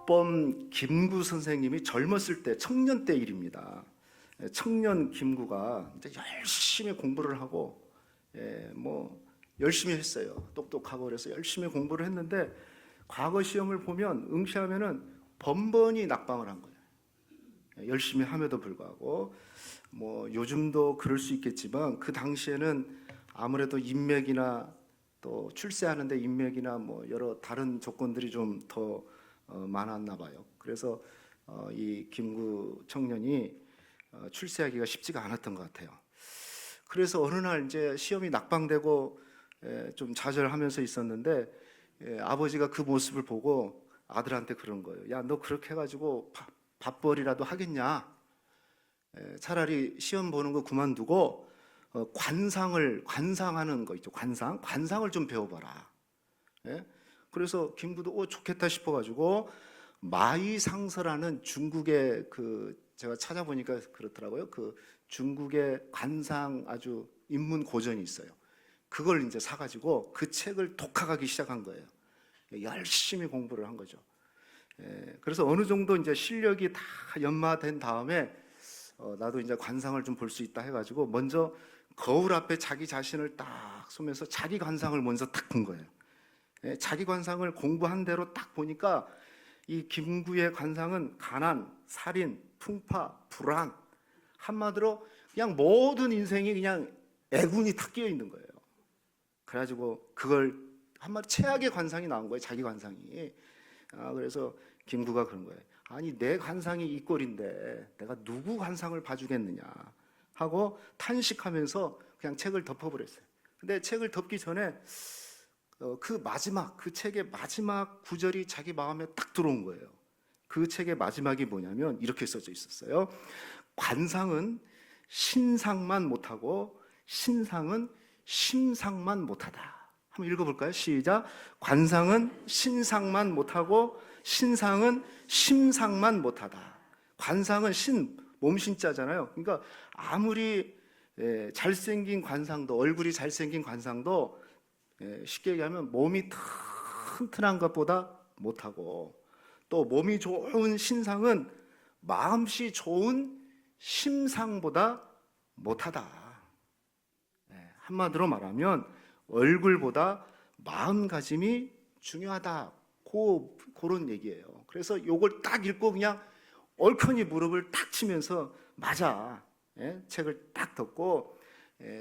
백범 김구 선생님이 젊었을 때 청년 때 일입니다. 청년 김구가 이제 열심히 공부를 하고 뭐 열심히 했어요. 똑똑하고 그래서 열심히 공부를 했는데 과거 시험을 보면 응시하면은 번번이 낙방을 한 거예요. 열심히 함에도 불구하고 뭐 요즘도 그럴 수 있겠지만 그 당시에는 아무래도 인맥이나 또 출세하는데 인맥이나 뭐 여러 다른 조건들이 좀 더 많았나 봐요. 그래서 이 김구 청년이 출세하기가 쉽지가 않았던 것 같아요. 그래서 어느 날 이제 시험이 낙방되고 좀 좌절하면서 있었는데 아버지가 그 모습을 보고 아들한테 그런 거예요. 야, 너 그렇게 해가지고 밥벌이라도 하겠냐? 차라리 시험 보는 거 그만두고 관상하는 거 있죠. 관상을 좀 배워봐라. 그래서 김구도 좋겠다 싶어가지고 마이상서라는 중국의 제가 찾아보니까 그렇더라고요. 그 중국의 관상 아주 입문 고전이 있어요. 그걸 이제 사가지고 그 책을 독학하기 시작한 거예요. 열심히 공부를 한 거죠. 그래서 어느 정도 이제 실력이 다 연마된 다음에 나도 이제 관상을 좀 볼 수 있다 해가지고 먼저 거울 앞에 자기 자신을 딱 서면서 자기 관상을 먼저 딱 본 거예요. 자기 관상을 공부한 대로 딱 보니까 이 김구의 관상은 가난, 살인, 풍파, 불안, 한마디로 그냥 모든 인생이 그냥 애군이 다 끼어 있는 거예요. 그래가지고 그걸 한마디 최악의 관상이 나온 거예요. 자기 관상이. 그래서 김구가 그런 거예요. 아니 내 관상이 이 꼴인데 내가 누구 관상을 봐주겠느냐 하고 탄식하면서 그냥 책을 덮어버렸어요. 근데 책을 덮기 전에 그 책의 마지막 구절이 자기 마음에 딱 들어온 거예요. 그 책의 마지막이 뭐냐면 이렇게 써져 있었어요. 관상은 신상만 못하고 신상은 심상만 못하다. 한번 읽어볼까요? 시작. 관상은 신상만 못하고 신상은 심상만 못하다. 관상은 몸신자잖아요. 그러니까 아무리 잘생긴 관상도, 얼굴이 잘생긴 관상도 쉽게 얘기하면 몸이 튼튼한 것보다 못하고, 또 몸이 좋은 신상은 마음씨 좋은 심상보다 못하다. 한마디로 말하면 얼굴보다 마음가짐이 중요하다. 그런 얘기예요. 그래서 요걸 딱 읽고 그냥 얼큰이 무릎을 딱 치면서 맞아. 책을 딱 덮고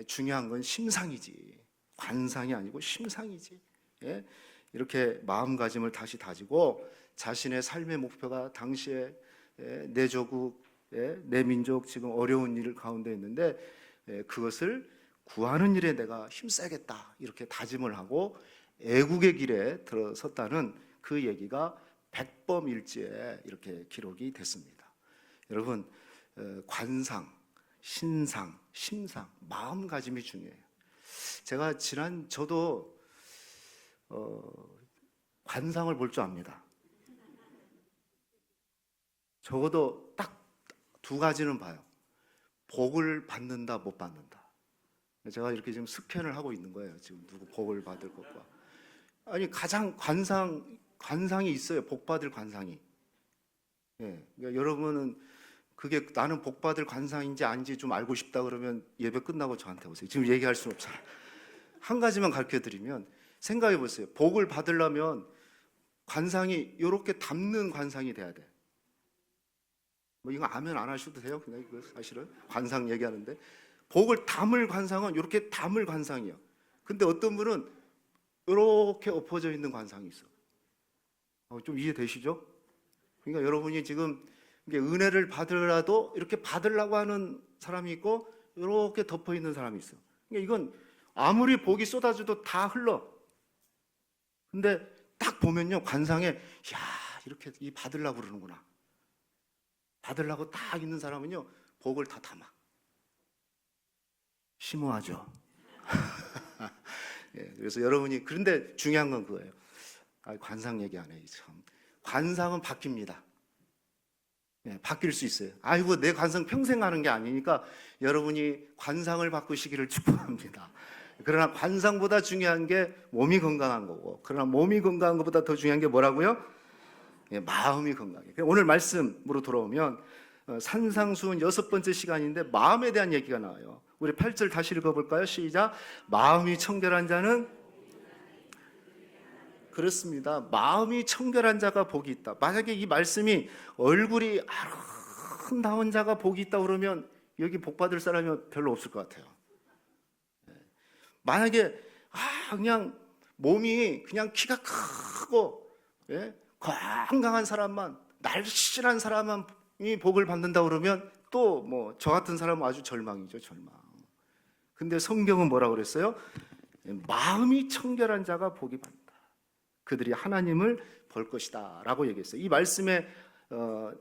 중요한 건 심상이지. 관상이 아니고 심상이지. 이렇게 마음가짐을 다시 다지고 자신의 삶의 목표가 당시에 내 조국, 내 민족 지금 어려운 일 가운데 있는데 그것을 구하는 일에 내가 힘써야겠다 이렇게 다짐을 하고 애국의 길에 들어섰다는 그 얘기가 백범일지에 이렇게 기록이 됐습니다. 여러분, 관상, 신상, 심상, 마음가짐이 중요해요. 제가 저도 관상을 볼 줄 압니다. 적어도 딱 두 가지는 봐요. 복을 받는다, 못 받는다. 제가 이렇게 지금 스캔을 하고 있는 거예요. 지금 누구 복을 받을 것과. 아니 가장 관상이 있어요. 복 받을 관상이. 그러니까 여러분은 그게 나는 복 받을 관상인지 아닌지 좀 알고 싶다 그러면 예배 끝나고 저한테 오세요. 지금 얘기할 수는 없잖아요. 한 가지만 가르쳐 드리면 생각해 보세요. 복을 받으려면 관상이 이렇게 닮는 관상이 돼야 돼. 뭐 이거 아멘 안 하셔도 돼요. 그냥 이거 사실은 관상 얘기하는데 복을 담을 관상은 이렇게 담을 관상이에요. 근데 어떤 분은 이렇게 엎어져 있는 관상이 있어. 좀 이해되시죠? 그러니까 여러분이 지금 은혜를 받으라도 이렇게 받으려고 하는 사람이 있고 이렇게 덮어 있는 사람이 있어. 그러니까 이건 아무리 복이 쏟아져도 다 흘러. 근데 딱 보면요 관상에 야 이렇게 받으려고 그러는구나. 받으려고 딱 있는 사람은요 복을 다 담아. 심오하죠. 그래서 여러분이 그런데 중요한 건 그거예요. 관상 얘기 안 해. 참 관상은 바뀝니다. 바뀔 수 있어요. 아이고 내 관상 평생 가는 게 아니니까 여러분이 관상을 바꾸시기를 축복합니다. 그러나 관상보다 중요한 게 몸이 건강한 거고, 그러나 몸이 건강한 것보다 더 중요한 게 뭐라고요? 마음이 건강해. 오늘 말씀으로 돌아오면 산상수훈 6번째 시간인데 마음에 대한 얘기가 나와요. 우리 8절 다시 읽어볼까요? 시작. 마음이 청결한 자는, 그렇습니다. 마음이 청결한 자가 복이 있다. 만약에 이 말씀이 얼굴이 아름다운 자가 복이 있다 그러면 여기 복 받을 사람이 별로 없을 것 같아요. 만약에 그냥 몸이 그냥 키가 크고 건강한 사람만, 날씬한 사람만이 복을 받는다 그러면 또 뭐 저 같은 사람은 아주 절망이죠, 절망. 근데 성경은 뭐라고 그랬어요? 마음이 청결한 자가 복이 받는다. 그들이 하나님을 볼 것이다 라고 얘기했어요. 이 말씀의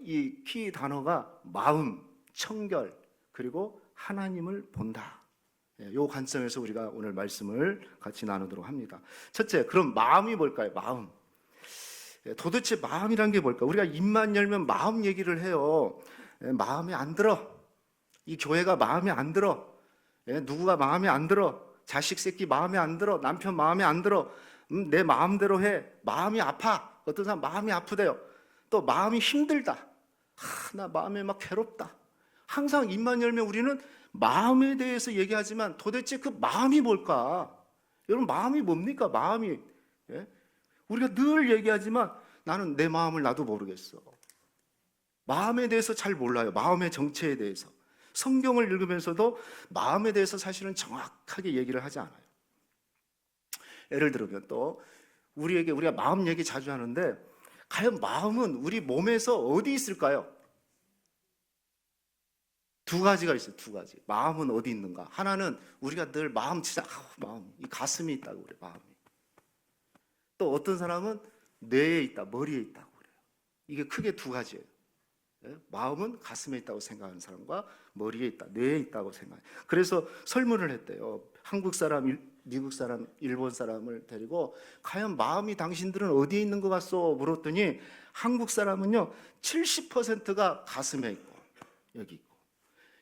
이 키 단어가 마음, 청결, 그리고 하나님을 본다. 이 관점에서 우리가 오늘 말씀을 같이 나누도록 합니다. 첫째, 그럼 마음이 뭘까요? 마음. 도대체 마음이란 게 뭘까? 우리가 입만 열면 마음 얘기를 해요. 마음에 안 들어. 이 교회가 마음에 안 들어. 누구가 마음에 안 들어. 자식 새끼 마음에 안 들어. 남편 마음에 안 들어. 내 마음대로 해. 마음이 아파. 어떤 사람 마음이 아프대요. 또 마음이 힘들다. 나 마음에 막 괴롭다. 항상 입만 열면 우리는 마음에 대해서 얘기하지만 도대체 그 마음이 뭘까? 여러분, 마음이 뭡니까? 마음이. 우리가 늘 얘기하지만 나는 내 마음을 나도 모르겠어. 마음에 대해서 잘 몰라요. 마음의 정체에 대해서. 성경을 읽으면서도 마음에 대해서 사실은 정확하게 얘기를 하지 않아요. 예를 들면 또 우리가 마음 얘기 자주 하는데 과연 마음은 우리 몸에서 어디 있을까요? 두 가지가 있어요. 두 가지. 마음은 어디 있는가? 하나는 우리가 늘 마음 치자. 마음, 이 가슴이 있다고 그래. 마음이. 또 어떤 사람은 뇌에 있다, 머리에 있다고 그래요. 이게 크게 두 가지예요. 마음은 가슴에 있다고 생각하는 사람과 머리에 있다, 뇌에 있다고 생각해요. 그래서 설문을 했대요. 한국 사람, 미국 사람, 일본 사람을 데리고 과연 마음이 당신들은 어디에 있는 것 같소? 물었더니 한국 사람은요 70%가 가슴에 있고 여기 있고,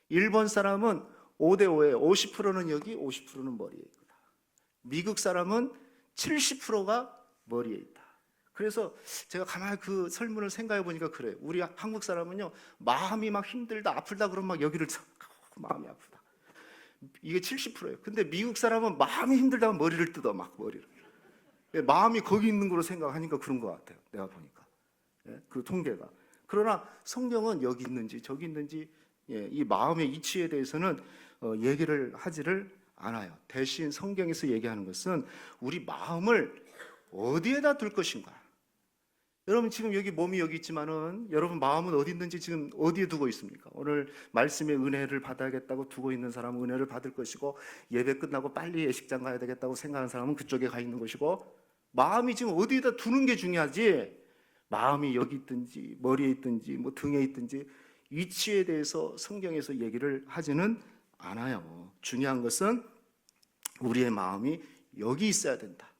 일본 사람은 5대5에 50%는 여기, 50%는 머리에 있다. 미국 사람은 70%가 머리에 있다. 그래서 제가 가만히 그 설문을 생각해 보니까 그래요. 우리 한국 사람은요 마음이 막 힘들다, 아프다 그러면 막 여기를 마음이 아프다. 이게 70%예요. 근데 미국 사람은 마음이 힘들다면 머리를 뜯어, 막 머리를. 마음이 거기 있는 거로 생각하니까 그런 것 같아요. 내가 보니까 그 통계가. 그러나 성경은 여기 있는지 저기 있는지 이 마음의 이치에 대해서는 얘기를 하지를 않아요. 대신 성경에서 얘기하는 것은 우리 마음을 어디에다 둘 것인가. 여러분 지금 여기 몸이 여기 있지만은 여러분 마음은 어디 있는지 지금 어디에 두고 있습니까? 오늘 말씀의 은혜를 받아야겠다고 두고 있는 사람은 은혜를 받을 것이고, 예배 끝나고 빨리 예식장 가야 되겠다고 생각하는 사람은 그쪽에 가 있는 것이고, 마음이 지금 어디에다 두는 게 중요하지, 마음이 여기 있든지 머리에 있든지 뭐 등에 있든지 위치에 대해서 성경에서 얘기를 하지는 않아요. 중요한 것은 우리의 마음이 여기 있어야 된다.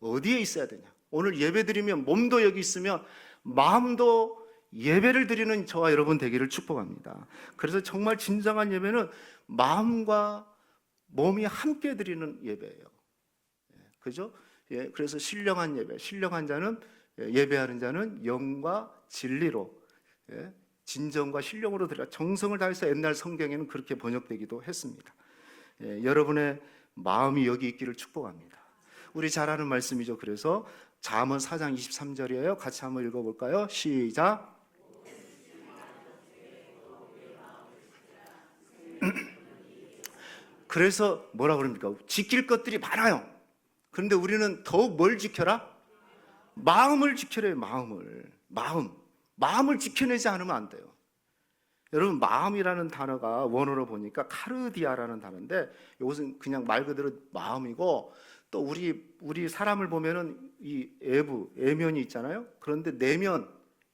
어디에 있어야 되냐? 오늘 예배 드리면 몸도 여기 있으면 마음도 예배를 드리는 저와 여러분 되기를 축복합니다. 그래서 정말 진정한 예배는 마음과 몸이 함께 드리는 예배예요. 그죠? 그래서 신령한 예배, 신령한 자는, 예배하는 자는 영과 진리로, 진정과 신령으로 드리라. 정성을 다해서 옛날 성경에는 그렇게 번역되기도 했습니다. 여러분의 마음이 여기 있기를 축복합니다. 우리 잘 아는 말씀이죠. 그래서 잠언 4장 23절이에요. 같이 한번 읽어볼까요? 시작. 그래서 뭐라 그럽니까? 지킬 것들이 많아요. 그런데 우리는 더욱 뭘 지켜라? 마음을 지켜래요. 마음을 지켜내지 않으면 안 돼요. 여러분, 마음이라는 단어가 원어로 보니까 카르디아라는 단어인데 이것은 그냥 말 그대로 마음이고, 또 우리 사람을 보면은 이 애면이 있잖아요. 그런데 내면,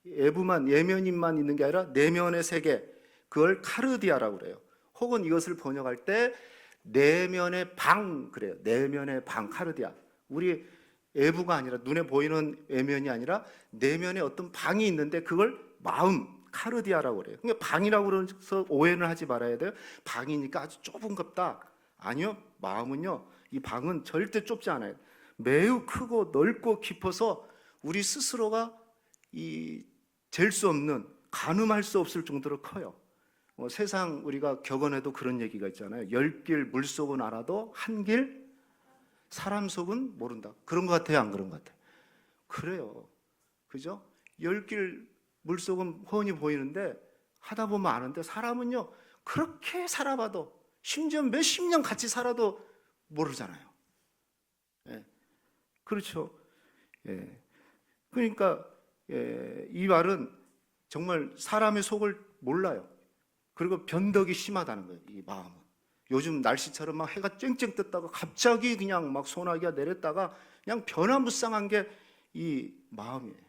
예면인만 있는 게 아니라 내면의 세계, 그걸 카르디아라고 그래요. 혹은 이것을 번역할 때 내면의 방 그래요. 내면의 방, 카르디아. 우리 애부가 아니라 눈에 보이는 외면이 아니라 내면에 어떤 방이 있는데 그걸 마음, 카르디아라고 그래요. 그러니까 방이라고 그래서 오해는 하지 말아야 돼요. 방이니까 아주 좁은갑다. 아니요. 마음은요, 이 방은 절대 좁지 않아요. 매우 크고 넓고 깊어서 우리 스스로가 이 잴 수 없는, 가늠할 수 없을 정도로 커요. 세상 우리가 격언에도 그런 얘기가 있잖아요. 10길 물속은 알아도 한 길 사람 속은 모른다. 그런 것 같아요, 안 그런 것 같아요? 그래요. 그죠? 10길 물속은 훤히 보이는데 하다 보면 아는데, 사람은요 그렇게 살아봐도, 심지어 몇십 년 같이 살아도 모르잖아요. 예. 그렇죠. 예. 그러니까 이 말은 정말 사람의 속을 몰라요. 그리고 변덕이 심하다는 거예요, 이 마음은. 요즘 날씨처럼 막 해가 쨍쨍 떴다가 갑자기 그냥 막 소나기가 내렸다가 그냥 변화무쌍한 게 이 마음이에요.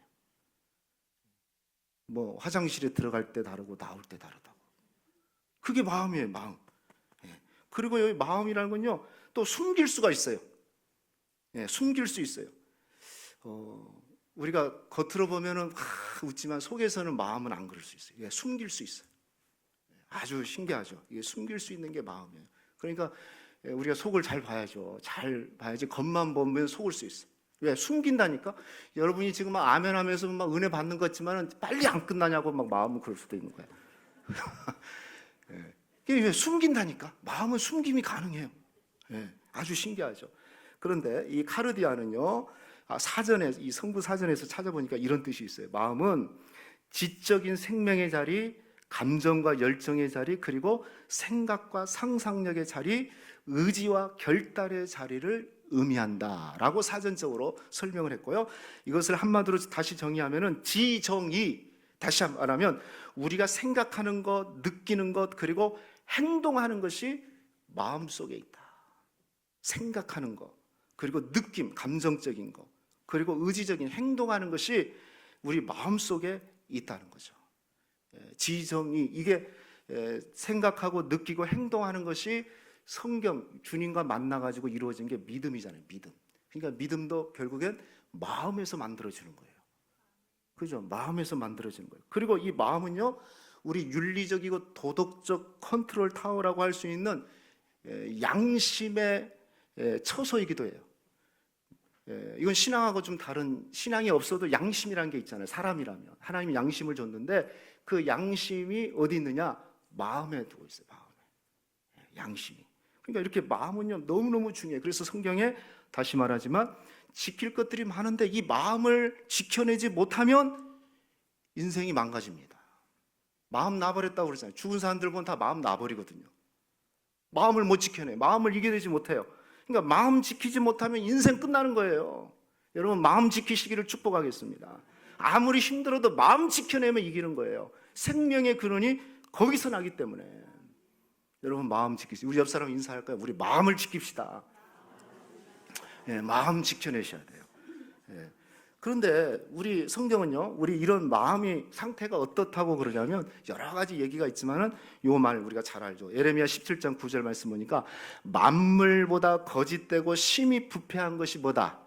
뭐 화장실에 들어갈 때 다르고 나올 때 다르다고. 그게 마음이에요, 마음. 예. 그리고 여기 마음이라는 건요, 또 숨길 수가 있어요. 예, 숨길 수 있어요. 우리가 겉으로 보면은 웃지만 속에서는 마음은 안 그럴 수 있어요. 예, 숨길 수 있어요. 아주 신기하죠. 이게 숨길 수 있는 게 마음이에요. 그러니까 우리가 속을 잘 봐야죠. 잘 봐야지. 겉만 보면 속을 수 있어. 왜? 숨긴다니까. 여러분이 지금 막 아멘하면서 막 은혜 받는 것 같지만은 빨리 안 끝나냐고 막 마음은 그럴 수도 있는 거예요. 예. 이게 왜? 숨긴다니까. 마음은 숨김이 가능해요. 예. 아주 신기하죠. 그런데 이 카르디아는요, 사전에, 이 성부 사전에서 찾아보니까 이런 뜻이 있어요. 마음은 지적인 생명의 자리, 감정과 열정의 자리, 그리고 생각과 상상력의 자리, 의지와 결단의 자리를 의미한다라고 사전적으로 설명을 했고요. 이것을 한마디로 다시 정의하면은 지정의, 다시 말하면 우리가 생각하는 것, 느끼는 것, 그리고 행동하는 것이 마음속에 있다. 생각하는 것, 그리고 느낌, 감정적인 것, 그리고 의지적인 행동하는 것이 우리 마음속에 있다는 거죠. 지정이, 이게 생각하고 느끼고 행동하는 것이 성경, 주님과 만나가지고 이루어진 게 믿음이잖아요. 믿음. 그러니까 믿음도 결국엔 마음에서 만들어지는 거예요. 그죠? 마음에서 만들어지는 거예요. 그리고 이 마음은요, 우리 윤리적이고 도덕적 컨트롤 타워라고 할 수 있는 양심의 처소이기도 해요. 이건 신앙하고 좀 다른, 신앙이 없어도 양심이라는 게 있잖아요. 사람이라면 하나님이 양심을 줬는데 그 양심이 어디 있느냐? 마음에 두고 있어요. 마음에. 양심이. 그러니까 이렇게 마음은요 너무너무 중요해요. 그래서 성경에 다시 말하지만 지킬 것들이 많은데 이 마음을 지켜내지 못하면 인생이 망가집니다. 마음 놔버렸다고 그러잖아요. 죽은 사람들 보면 다 마음 놔버리거든요. 마음을 못 지켜내. 마음을 이겨내지 못해요. 그러니까 마음 지키지 못하면 인생 끝나는 거예요. 여러분 마음 지키시기를 축복하겠습니다. 아무리 힘들어도 마음 지켜내면 이기는 거예요. 생명의 근원이 거기서 나기 때문에. 여러분 마음 지키세요. 우리 옆 사람 인사할까요? 우리 마음을 지킵시다. 예, 마음 지켜내셔야 돼요. 예. 그런데 우리 성경은요, 우리 이런 마음의 상태가 어떻다고 그러냐면 여러 가지 얘기가 있지만은 요 말 우리가 잘 알죠. 예레미야 17장 9절 말씀 보니까 만물보다 거짓되고 심히 부패한 것이 뭐다?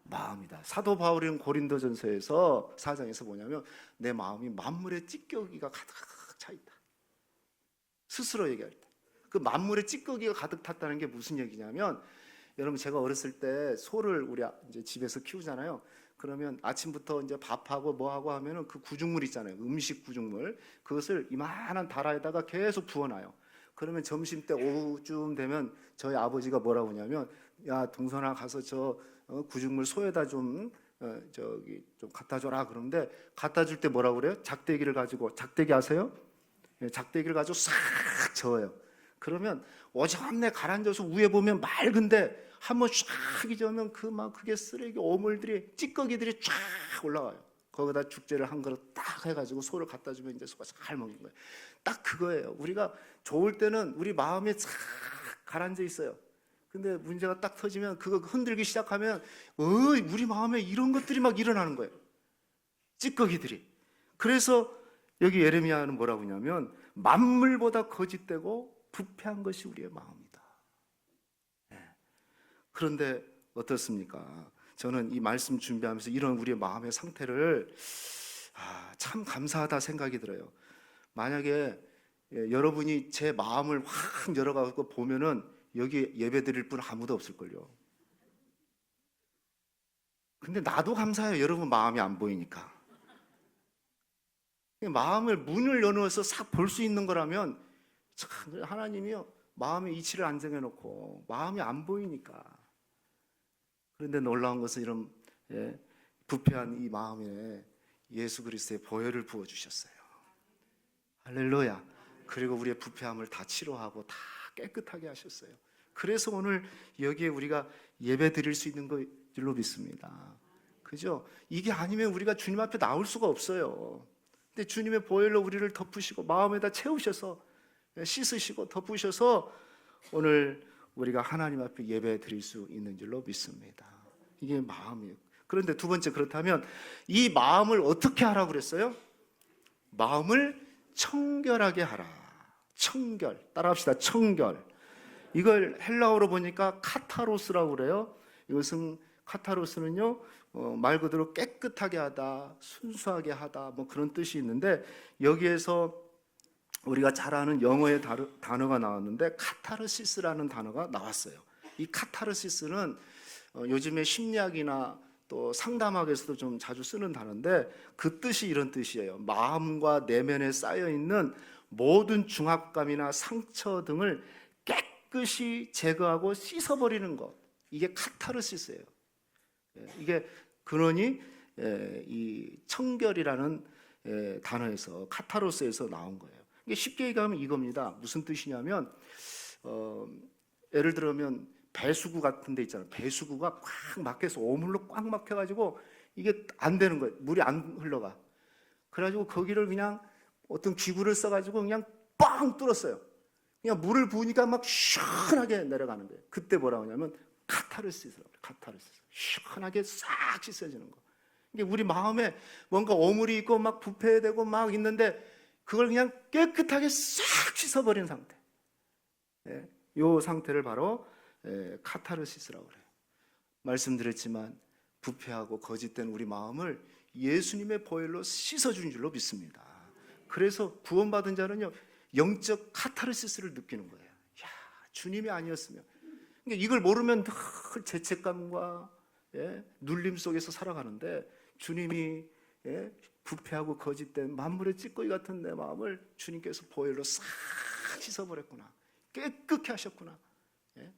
마음이다. 사도 바울은 고린도전서에서 4장에서 뭐냐면 내 마음이 만물의 찌꺼기가 가득 차 있다. 스스로 얘기할 때. 그 만물의 찌꺼기가 가득 탔다는 게 무슨 얘기냐면, 여러분 제가 어렸을 때 소를 우리 이제 집에서 키우잖아요. 그러면 아침부터 이제 밥하고 뭐하고 하면은 그 구죽물 있잖아요. 음식 구죽물. 그것을 이만한 다라에다가 계속 부어놔요. 그러면 점심 때 오후쯤 되면 저희 아버지가 뭐라고 하냐면, 야 동선아 가서 저 구죽물 소에다 좀 저기 좀 갖다 줘라. 그런데 갖다 줄 때 뭐라고 그래요? 작대기를 가지고, 작대기 아세요? 작대기를 가지고 싹 저어요. 그러면 오전내 가라앉아서 위에 보면 맑은데 한번 쫙 잊으면 그게 쓰레기 오물들이, 찌꺼기들이 쫙 올라와요. 거기다 죽재를 한 그릇 딱 해가지고 소를 갖다 주면 이제 소가 잘 먹는 거예요. 딱 그거예요. 우리가 좋을 때는 우리 마음에 쫙 가라앉아 있어요. 근데 문제가 딱 터지면 그거 흔들기 시작하면 우리 마음에 이런 것들이 막 일어나는 거예요. 찌꺼기들이. 그래서 여기 예레미야는 뭐라고 하냐면 만물보다 거짓되고 부패한 것이 우리의 마음이다. 네. 그런데 어떻습니까? 저는 이 말씀 준비하면서 이런 우리의 마음의 상태를 참 감사하다 생각이 들어요. 만약에 여러분이 제 마음을 확 열어가지고 보면은 여기 예배 드릴 분 아무도 없을걸요. 근데 나도 감사해요. 여러분 마음이 안 보이니까. 마음을 문을 열어서 싹 볼 수 있는 거라면 참 하나님이요 마음의 이치를 안 정해놓고 마음이 안 보이니까. 그런데 놀라운 것은 이런 부패한 이 마음에 예수 그리스도의 보혈을 부어주셨어요. 할렐루야. 그리고 우리의 부패함을 다 치료하고 다 깨끗하게 하셨어요. 그래서 오늘 여기에 우리가 예배 드릴 수 있는 것들로 믿습니다. 그죠? 이게 아니면 우리가 주님 앞에 나올 수가 없어요. 근데 주님의 보혈로 우리를 덮으시고 마음에다 채우셔서 씻으시고 덮으셔서 오늘 우리가 하나님 앞에 예배 드릴 수 있는 줄로 믿습니다. 이게 마음이에요. 그런데 두 번째, 그렇다면 이 마음을 어떻게 하라고 그랬어요? 마음을 청결하게 하라. 청결. 따라합시다. 청결. 이걸 헬라어로 보니까 카타로스라고 그래요. 이것은 카타로스는요 말 그대로 깨끗하게 하다, 순수하게 하다, 뭐 그런 뜻이 있는데, 여기에서 우리가 잘 아는 영어의 단어가 나왔는데 카타르시스라는 단어가 나왔어요. 이 카타르시스는 요즘에 심리학이나 또 상담학에서도 좀 자주 쓰는 단어인데, 그 뜻이 이런 뜻이에요. 마음과 내면에 쌓여있는 모든 중압감이나 상처 등을 깨끗이 제거하고 씻어버리는 것, 이게 카타르시스예요. 이게 근원이 이 청결이라는 단어에서, 카타로스에서 나온 거예요. 이게 쉽게 얘기하면 이겁니다. 무슨 뜻이냐면 예를 들면 배수구 같은 데 있잖아요. 배수구가 꽉 막혀서 오물로 꽉 막혀가지고 이게 안 되는 거예요. 물이 안 흘러가. 그래가지고 거기를 그냥 어떤 기구를 써가지고 그냥 빵 뚫었어요. 그냥 물을 부으니까 막 시원하게 내려가는 거예요. 그때 뭐라고 하냐면 카타르시스라고 해요. 카타르시스. 시원하게 싹 씻어지는 거. 이게 우리 마음에 뭔가 오물이 있고 막 부패되고 막 있는데 그걸 그냥 깨끗하게 싹 씻어버린 상태. 이 상태를 바로 카타르시스라고 그래요. 말씀드렸지만 부패하고 거짓된 우리 마음을 예수님의 보혈로 씻어준 줄로 믿습니다. 그래서 구원받은 자는요 영적 카타르시스를 느끼는 거예요. 야, 주님이 아니었으면. 그러니까 이걸 모르면 늘 죄책감과 눌림 속에서 살아가는데, 주님이 부패하고 거짓된 만물의 찌꺼기 같은 내 마음을 주님께서 보혈로 싹 씻어버렸구나, 깨끗게 하셨구나.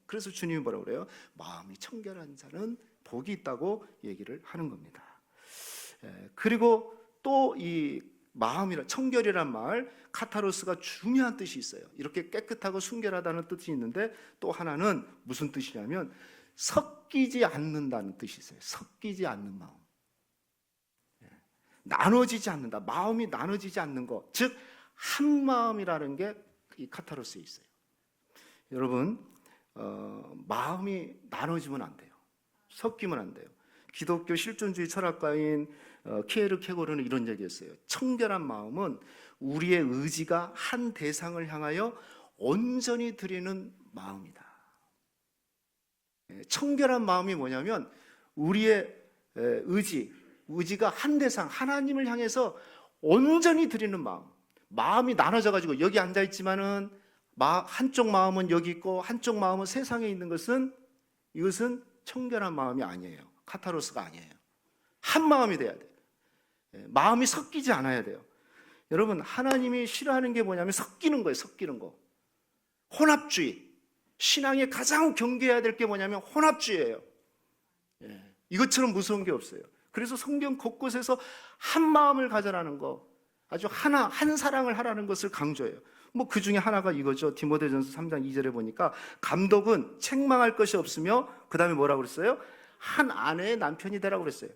그래서 주님이 뭐라고 그래요? 마음이 청결한 자는 복이 있다고 얘기를 하는 겁니다. 그리고 또 이 마음이란, 청결이란 말, 카타로스가 중요한 뜻이 있어요. 이렇게 깨끗하고 순결하다는 뜻이 있는데 또 하나는 무슨 뜻이냐면 섞이지 않는다는 뜻이 있어요. 섞이지 않는 마음. 나눠지지 않는다. 마음이 나눠지지 않는 것. 즉 한 마음이라는 게 이 카타로스에 있어요. 여러분 마음이 나눠지면 안 돼요. 섞이면 안 돼요. 기독교 실존주의 철학가인 키에르케고르는 이런 얘기했어요. 청결한 마음은 우리의 의지가 한 대상을 향하여 온전히 드리는 마음이다. 청결한 마음이 뭐냐면 우리의 의지가 한 대상, 하나님을 향해서 온전히 드리는 마음. 마음이 나눠져가지고 여기 앉아있지만은 한쪽 마음은 여기 있고 한쪽 마음은 세상에 있는 것은, 이것은 청결한 마음이 아니에요. 카타로스가 아니에요. 한 마음이 돼야 돼요. 마음이 섞이지 않아야 돼요. 여러분, 하나님이 싫어하는 게 뭐냐면 섞이는 거예요. 섞이는 거. 혼합주의. 신앙에 가장 경계해야 될 게 뭐냐면 혼합주의예요. 이것처럼 무서운 게 없어요. 그래서 성경 곳곳에서 한 마음을 가져라는 거, 아주 한 사랑을 하라는 것을 강조해요. 뭐 그 중에 하나가 이거죠. 디모데전서 3장 2절에 보니까 감독은 책망할 것이 없으며, 그 다음에 뭐라고 그랬어요? 한 아내의 남편이 되라고 그랬어요.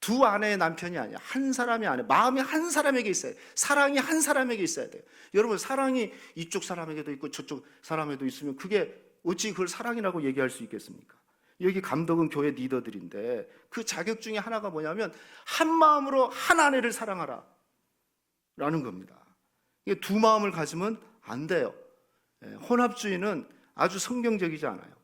두 아내의 남편이 아니야. 한 사람의 아내. 마음이 한 사람에게 있어야 돼요. 사랑이 한 사람에게 있어야 돼요. 여러분, 사랑이 이쪽 사람에게도 있고 저쪽 사람에도 있으면 그게 어찌 그걸 사랑이라고 얘기할 수 있겠습니까? 여기 감독은 교회 리더들인데 그 자격 중에 하나가 뭐냐면 한 마음으로 한 아내를 사랑하라 라는 겁니다. 이게 두 마음을 가지면 안 돼요. 혼합주의는 아주 성경적이지 않아요.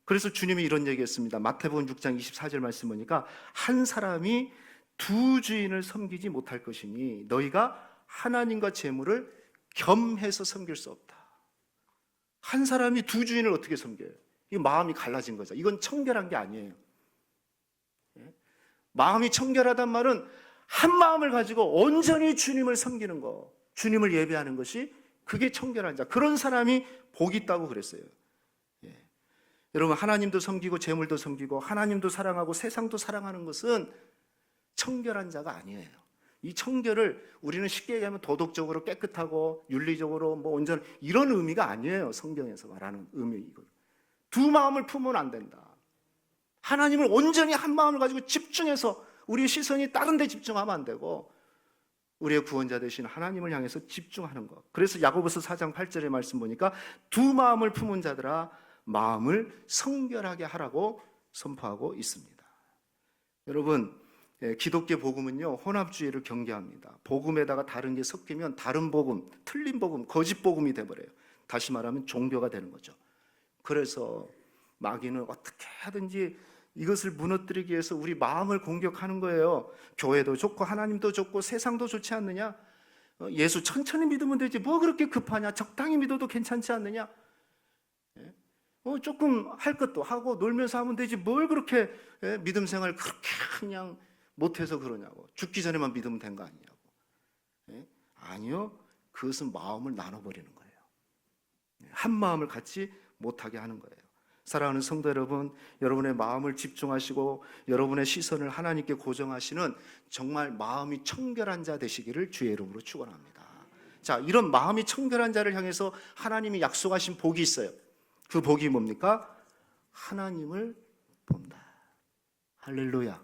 그래서 주님이 이런 얘기했습니다. 마태복음 6장 24절 말씀 보니까 한 사람이 두 주인을 섬기지 못할 것이니 너희가 하나님과 재물을 겸해서 섬길 수 없다. 한 사람이 두 주인을 어떻게 섬겨요? 이 마음이 갈라진 거죠. 이건 청결한 게 아니에요. 마음이 청결하단 말은 한 마음을 가지고 온전히 주님을 섬기는 거, 주님을 예배하는 것이 그게 청결한 자. 그런 사람이 복이 있다고 그랬어요. 예. 여러분, 하나님도 섬기고 재물도 섬기고 하나님도 사랑하고 세상도 사랑하는 것은 청결한 자가 아니에요. 이 청결을 우리는 쉽게 얘기하면 도덕적으로 깨끗하고 윤리적으로 온전 이런 의미가 아니에요. 성경에서 말하는 의미이고, 두 마음을 품으면 안 된다. 하나님을 온전히 한 마음을 가지고 집중해서 우리의 시선이 다른 데 집중하면 안 되고 우리의 구원자 되신 하나님을 향해서 집중하는 것. 그래서 야고보서 4장 8절의 말씀 보니까 두 마음을 품은 자들아 마음을 성결하게 하라고 선포하고 있습니다. 여러분, 기독교 복음은요, 혼합주의를 경계합니다. 복음에다가 다른 게 섞이면 다른 복음, 틀린 복음, 거짓 복음이 돼버려요. 다시 말하면 종교가 되는 거죠. 그래서 마귀는 어떻게 하든지 이것을 무너뜨리기 위해서 우리 마음을 공격하는 거예요. 교회도 좋고 하나님도 좋고 세상도 좋지 않느냐? 예수 천천히 믿으면 되지 뭐 그렇게 급하냐? 적당히 믿어도 괜찮지 않느냐? 조금 할 것도 하고 놀면서 하면 되지 뭘 그렇게 믿음 생활 그렇게 그냥 못해서 그러냐고. 죽기 전에만 믿으면 된 거 아니냐고. 아니요, 그것은 마음을 나눠버리는 거예요. 한 마음을 같이 못하게 하는 거예요. 사랑하는 성도 여러분, 여러분의 마음을 집중하시고 여러분의 시선을 하나님께 고정하시는 정말 마음이 청결한 자 되시기를 주의 이름으로 축원합니다. 자, 이런 마음이 청결한 자를 향해서 하나님이 약속하신 복이 있어요. 그 복이 뭡니까? 하나님을 본다. 할렐루야.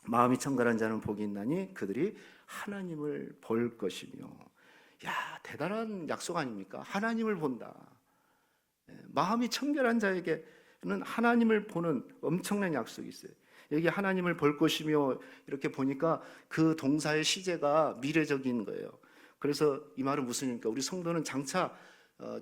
마음이 청결한 자는 복이 있나니 그들이 하나님을 볼 것이며. 야, 대단한 약속 아닙니까? 하나님을 본다. 마음이 청결한 자에게는 하나님을 보는 엄청난 약속이 있어요. 여기 하나님을 볼 것이며 이렇게 보니까 그 동사의 시제가 미래적인 거예요. 그래서 이 말은 무슨 얘기입니까? 우리 성도는 장차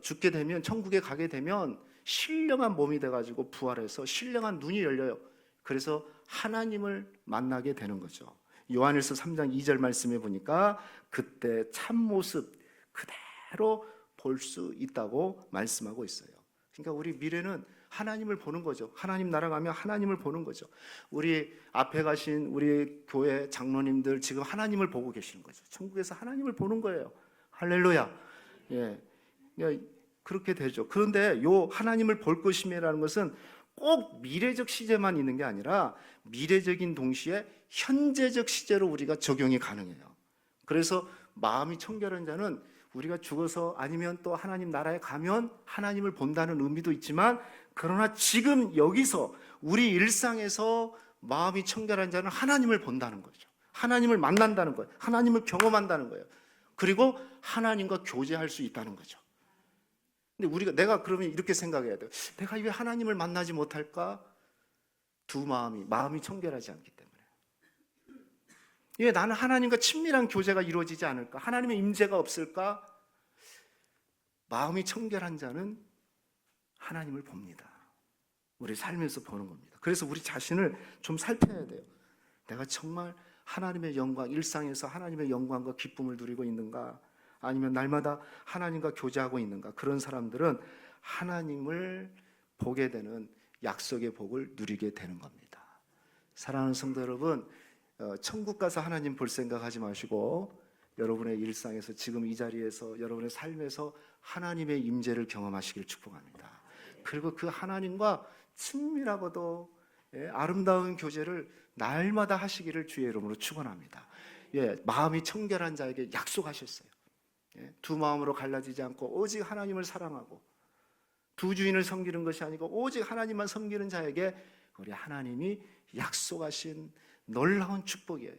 죽게 되면, 천국에 가게 되면 신령한 몸이 돼가지고 부활해서 신령한 눈이 열려요. 그래서 하나님을 만나게 되는 거죠. 요한일서 3장 2절 말씀에 보니까 그때 참모습 그대로 볼 수 있다고 말씀하고 있어요. 그러니까 우리 미래는 하나님을 보는 거죠. 하나님 나라 가면 하나님을 보는 거죠. 우리 앞에 가신 우리 교회 장로님들 지금 하나님을 보고 계시는 거죠. 천국에서 하나님을 보는 거예요. 할렐루야. 예, 그렇게 되죠. 그런데 요 하나님을 볼 것임이라는 것은 꼭 미래적 시제만 있는 게 아니라 미래적인 동시에 현재적 시제로 우리가 적용이 가능해요. 그래서 마음이 청결한 자는 우리가 죽어서 아니면 또 하나님 나라에 가면 하나님을 본다는 의미도 있지만, 그러나 지금 여기서 우리 일상에서 마음이 청결한 자는 하나님을 본다는 거죠. 하나님을 만난다는 거예요. 하나님을 경험한다는 거예요. 그리고 하나님과 교제할 수 있다는 거죠. 근데 내가 그러면 이렇게 생각해야 돼요. 내가 왜 하나님을 만나지 못할까? 두 마음이 청결하지 않기 때문에. 왜 나는 하나님과 친밀한 교제가 이루어지지 않을까? 하나님의 임재가 없을까? 마음이 청결한 자는 하나님을 봅니다. 우리 삶에서 보는 겁니다. 그래서 우리 자신을 좀 살펴야 돼요. 내가 정말 하나님의 영광, 일상에서 하나님의 영광과 기쁨을 누리고 있는가? 아니면 날마다 하나님과 교제하고 있는가? 그런 사람들은 하나님을 보게 되는 약속의 복을 누리게 되는 겁니다. 사랑하는 성도 여러분, 천국 가서 하나님 볼 생각하지 마시고 여러분의 일상에서 지금 이 자리에서 여러분의 삶에서 하나님의 임재를 경험하시길 축복합니다. 그리고 그 하나님과 친밀하고도 아름다운 교제를 날마다 하시기를 주의 이름으로 축원합니다. 마음이 청결한 자에게 약속하셨어요. 두 마음으로 갈라지지 않고 오직 하나님을 사랑하고 두 주인을 섬기는 것이 아니고 오직 하나님만 섬기는 자에게 우리 하나님이 약속하신 놀라운 축복이에요.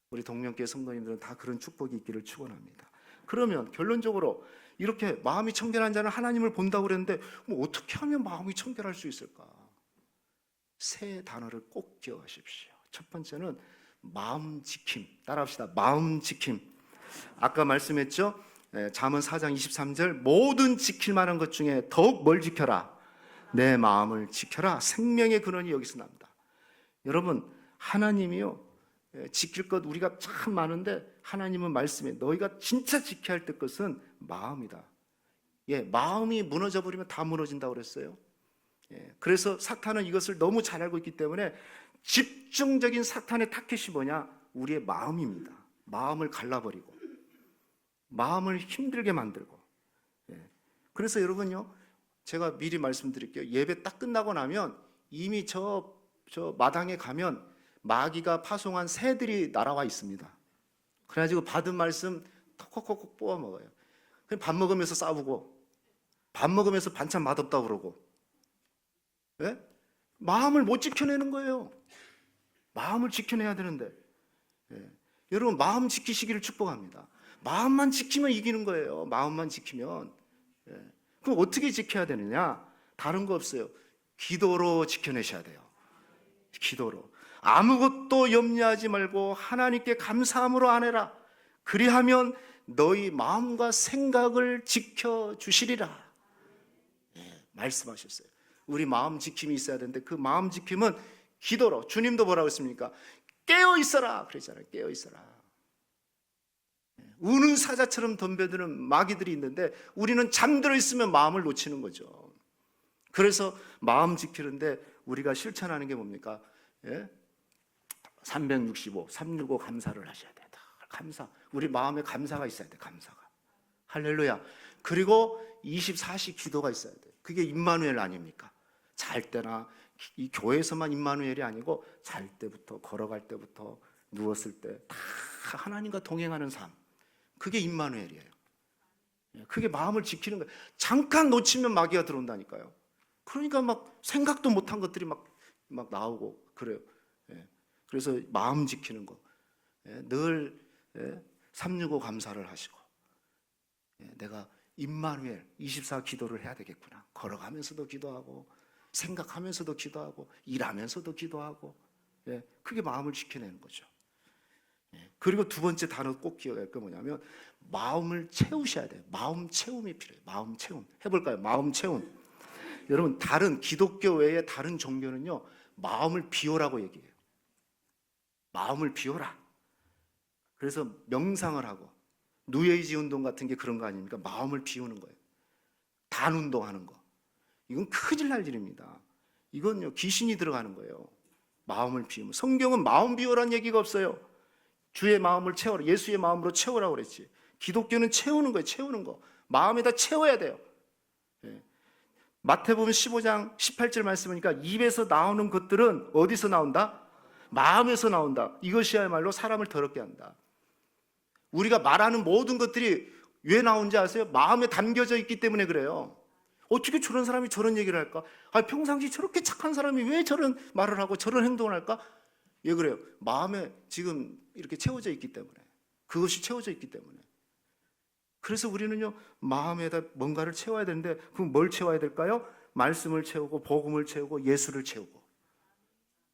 우리 동명교회 성도님들은 다 그런 축복이 있기를 축원합니다. 그러면 결론적으로 이렇게 마음이 청결한 자는 하나님을 본다고 그랬는데 어떻게 하면 마음이 청결할 수 있을까? 세 단어를 꼭 기억하십시오. 첫 번째는 마음 지킴. 따라합시다. 마음 지킴. 아까 말씀했죠? 잠언 4장 23절 모든 지킬 만한 것 중에 더욱 뭘 지켜라? 내 마음을 지켜라. 생명의 근원이 여기서 납니다. 여러분, 하나님이요, 지킬 것 우리가 참 많은데 하나님은 말씀해 너희가 진짜 지켜야 할 것은 마음이다. 마음이 무너져 버리면 다 무너진다고 그랬어요. 그래서 사탄은 이것을 너무 잘 알고 있기 때문에 집중적인 사탄의 타켓이 뭐냐? 우리의 마음입니다. 마음을 갈라버리고 마음을 힘들게 만들고. 그래서 여러분요, 제가 미리 말씀드릴게요. 예배 딱 끝나고 나면 이미 저 마당에 가면 마귀가 파송한 새들이 날아와 있습니다. 그래가지고 받은 말씀 톡콕콕 뽑아 먹어요. 그냥 밥 먹으면서 싸우고, 밥 먹으면서 반찬 맛없다고 그러고. 마음을 못 지켜내는 거예요. 마음을 지켜내야 되는데. 여러분, 마음 지키시기를 축복합니다. 마음만 지키면 이기는 거예요. 마음만 지키면. 그럼 어떻게 지켜야 되느냐? 다른 거 없어요. 기도로 지켜내셔야 돼요. 기도로. 아무것도 염려하지 말고 하나님께 감사함으로 아뢰라. 그리하면 너희 마음과 생각을 지켜주시리라. 말씀하셨어요. 우리 마음 지킴이 있어야 되는데 그 마음 지킴은 기도로. 주님도 뭐라고 했습니까? 깨어 있어라 그랬잖아요. 깨어 있어라. 우는 사자처럼 덤벼드는 마귀들이 있는데 우리는 잠들어 있으면 마음을 놓치는 거죠. 그래서 마음 지키는데 우리가 실천하는 게 뭡니까? 365 감사를 하셔야 돼요. 감사. 우리 마음에 감사가 있어야 돼. 감사가. 할렐루야. 그리고 24시 기도가 있어야 돼. 그게 임마누엘 아닙니까? 잘 때나 이 교회에서만 임마누엘이 아니고 잘 때부터, 걸어갈 때부터, 누웠을 때 다 하나님과 동행하는 삶. 그게 임마누엘이에요. 그게 마음을 지키는 거예요. 잠깐 놓치면 마귀가 들어온다니까요. 그러니까 막 생각도 못한 것들이 막 나오고 그래요. 그래서 마음 지키는 거. 늘 365 감사를 하시고, 내가 임마누엘 24 기도를 해야 되겠구나. 걸어가면서도 기도하고, 생각하면서도 기도하고, 일하면서도 기도하고. 그게 마음을 지켜내는 거죠. 그리고 두 번째 단어 꼭 기억할 게 뭐냐면 마음을 채우셔야 돼요. 마음 채움이 필요해요. 마음 채움. 해볼까요? 마음 채움. 여러분, 다른 기독교 외에 다른 종교는요, 마음을 비워라고 얘기해요. 마음을 비워라. 그래서 명상을 하고, 뉴에이지 운동 같은 게 그런 거 아닙니까? 마음을 비우는 거예요. 단 운동하는 거. 이건 큰일 날 일입니다. 이건요, 귀신이 들어가는 거예요. 마음을 비우면. 성경은 마음 비우라는 얘기가 없어요. 주의 마음을 채워라. 예수의 마음으로 채우라고 그랬지. 기독교는 채우는 거예요. 채우는 거. 마음에다 채워야 돼요. 마태복음 15장 18절 말씀이니까 입에서 나오는 것들은 어디서 나온다? 마음에서 나온다. 이것이야말로 사람을 더럽게 한다. 우리가 말하는 모든 것들이 왜 나온지 아세요? 마음에 담겨져 있기 때문에 그래요. 어떻게 저런 사람이 저런 얘기를 할까? 평상시 저렇게 착한 사람이 왜 저런 말을 하고 저런 행동을 할까? 왜 그래요? 마음에 지금 이렇게 채워져 있기 때문에. 그것이 채워져 있기 때문에. 그래서 우리는요, 마음에다 뭔가를 채워야 되는데, 그럼 뭘 채워야 될까요? 말씀을 채우고, 복음을 채우고, 예수를 채우고.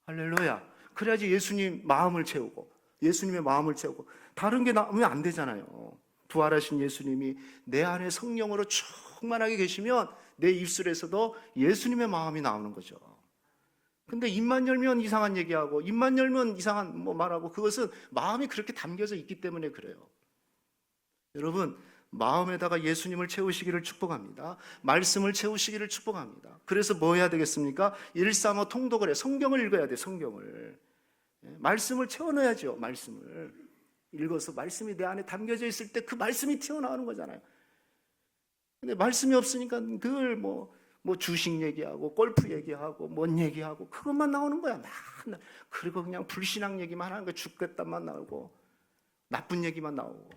할렐루야. 그래야지 예수님 마음을 채우고, 예수님의 마음을 채우고. 다른 게 나오면 안 되잖아요. 부활하신 예수님이 내 안에 성령으로 충만하게 계시면 내 입술에서도 예수님의 마음이 나오는 거죠. 근데 입만 열면 이상한 얘기하고, 입만 열면 이상한 말하고, 그것은 마음이 그렇게 담겨져 있기 때문에 그래요. 여러분, 마음에다가 예수님을 채우시기를 축복합니다. 말씀을 채우시기를 축복합니다. 그래서 뭐 해야 되겠습니까? 135 통독을 해. 성경을 읽어야 돼. 성경을. 말씀을 채워넣어야죠. 말씀을 읽어서 말씀이 내 안에 담겨져 있을 때 그 말씀이 튀어나오는 거잖아요. 근데 말씀이 없으니까 늘 뭐 주식 얘기하고 골프 얘기하고 뭔 얘기하고 그것만 나오는 거야. 맨날. 그리고 그냥 불신앙 얘기만 하는 거야. 죽겠다만 나오고 나쁜 얘기만 나오고.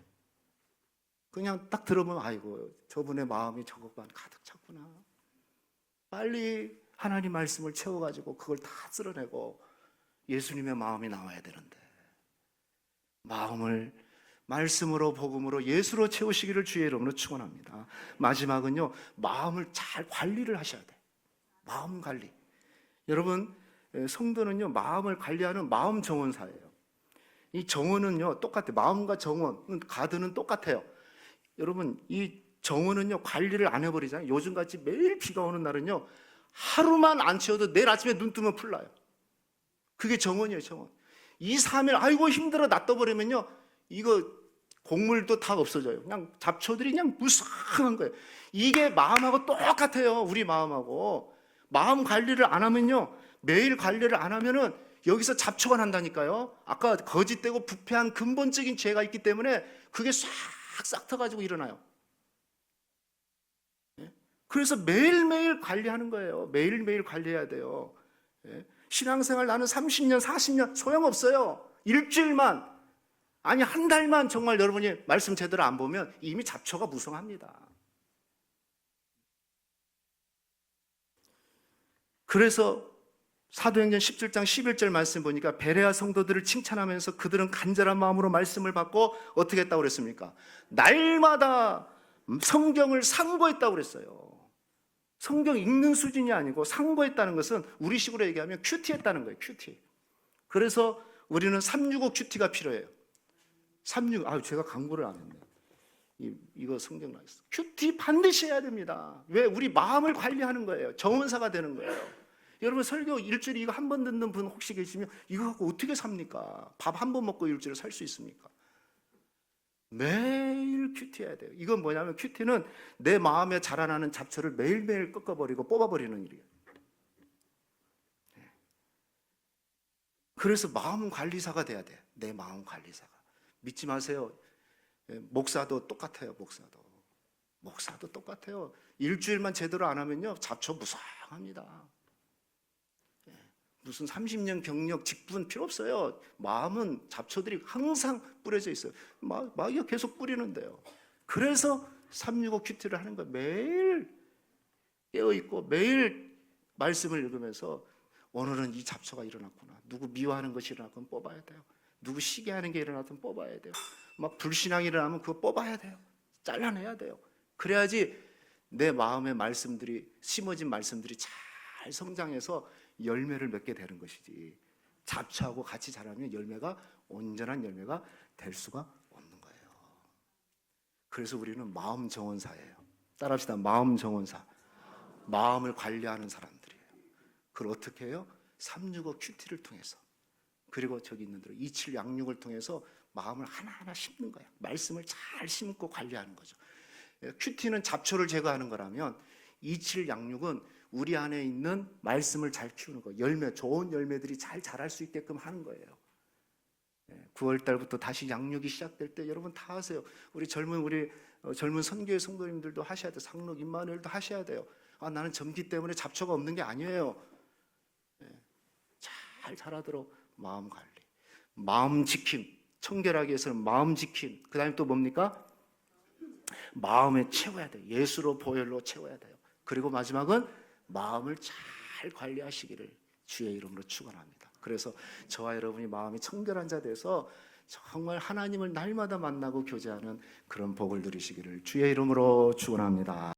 그냥 딱 들어보면 아이고 저분의 마음이 저것만 가득 찼구나. 빨리 하나님 말씀을 채워가지고 그걸 다 쓸어내고 예수님의 마음이 나와야 되는데, 마음을 말씀으로 복음으로 예수로 채우시기를 주의 이름으로 축원합니다. 마지막은요, 마음을 잘 관리를 하셔야 돼요. 마음 관리. 여러분, 성도는요 마음을 관리하는 마음 정원사예요. 이 정원은요 똑같아요. 마음과 정원, 가드는 똑같아요. 여러분, 이 정원은요 관리를 안 해버리잖아요. 요즘같이 매일 비가 오는 날은요 하루만 안 치워도 내일 아침에 눈 뜨면 풀나요. 그게 정원이에요. 정원. 2, 3일 아이고 힘들어 놔둬버리면요 이거 곡물도 다 없어져요. 그냥 잡초들이 그냥 무성한 거예요. 이게 마음하고 똑같아요. 우리 마음하고. 마음 관리를 안 하면요, 매일 관리를 안 하면은 여기서 잡초가 난다니까요. 아까 거짓되고 부패한 근본적인 죄가 있기 때문에 그게 싹 터가지고 일어나요. 그래서 매일매일 관리하는 거예요. 매일매일 관리해야 돼요. 신앙생활 나는 30년, 40년 소용없어요. 일주일만, 아니 한 달만 정말 여러분이 말씀 제대로 안 보면 이미 잡초가 무성합니다. 그래서 사도행전 17장 11절 말씀 보니까 베레아 성도들을 칭찬하면서 그들은 간절한 마음으로 말씀을 받고 어떻게 했다고 그랬습니까? 날마다 성경을 상고했다고 그랬어요. 성경 읽는 수준이 아니고 상고했다는 것은 우리식으로 얘기하면 큐티했다는 거예요. 큐티. 그래서 우리는 365 큐티가 필요해요. 365, 제가 광고를 안 했네. 이거 성경 나왔어. 큐티 반드시 해야 됩니다. 왜? 우리 마음을 관리하는 거예요. 정원사가 되는 거예요. 여러분 설교 일주일에 이거 한 번 듣는 분 혹시 계시면 이거 갖고 어떻게 삽니까? 밥 한 번 먹고 일주일에 살 수 있습니까? 매일 큐티해야 돼요. 이건 뭐냐면 큐티는 내 마음에 자라나는 잡초를 매일매일 꺾어버리고 뽑아버리는 일이에요. 그래서 마음 관리사가 돼야 돼요. 내 마음 관리사가. 믿지 마세요. 목사도 똑같아요. 목사도 똑같아요. 일주일만 제대로 안 하면요 잡초 무성합니다. 무슨 30년 경력, 직분 필요 없어요. 마음은 잡초들이 항상 뿌려져 있어요. 막 계속 뿌리는데요. 그래서 365 큐티를 하는 거예요. 매일 깨어있고 매일 말씀을 읽으면서 오늘은 이 잡초가 일어났구나. 누구 미워하는 것이 일어났건 뽑아야 돼요. 누구 시기하는 게 일어났든 뽑아야 돼요. 막 불신앙이 일어나면 그거 뽑아야 돼요. 잘라내야 돼요. 그래야지 내 마음의 말씀들이, 심어진 말씀들이 잘 성장해서 열매를 맺게 되는 것이지, 잡초하고 같이 자라면 열매가, 온전한 열매가 될 수가 없는 거예요. 그래서 우리는 마음 정원사예요. 따라합시다. 마음 정원사. 마음을 관리하는 사람들이에요. 그걸 어떻게 해요? 365 큐티를 통해서, 그리고 저기 있는 대로 27 양육을 통해서 마음을 하나하나 심는 거예요. 말씀을 잘 심고 관리하는 거죠. 큐티는 잡초를 제거하는 거라면 27 양육은 우리 안에 있는 말씀을 잘 키우는 거예요. 열매, 좋은 열매들이 잘 자랄 수 있게끔 하는 거예요. 9월 달부터 다시 양육이 시작될 때 여러분 다 하세요. 우리 젊은 선교회 성도님들도 하셔야 돼요. 상록 임마누엘도 하셔야 돼요. 나는 점기 때문에 잡초가 없는 게 아니에요. 잘 자라도록 마음 관리, 마음 지킴. 청결하기 위해서는 마음 지킴. 그 다음에 또 뭡니까? 마음에 채워야 돼요. 예수로 보혈로 채워야 돼요. 그리고 마지막은 마음을 잘 관리하시기를 주의 이름으로 축원합니다. 그래서 저와 여러분이 마음이 청결한 자 돼서 정말 하나님을 날마다 만나고 교제하는 그런 복을 누리시기를 주의 이름으로 축원합니다.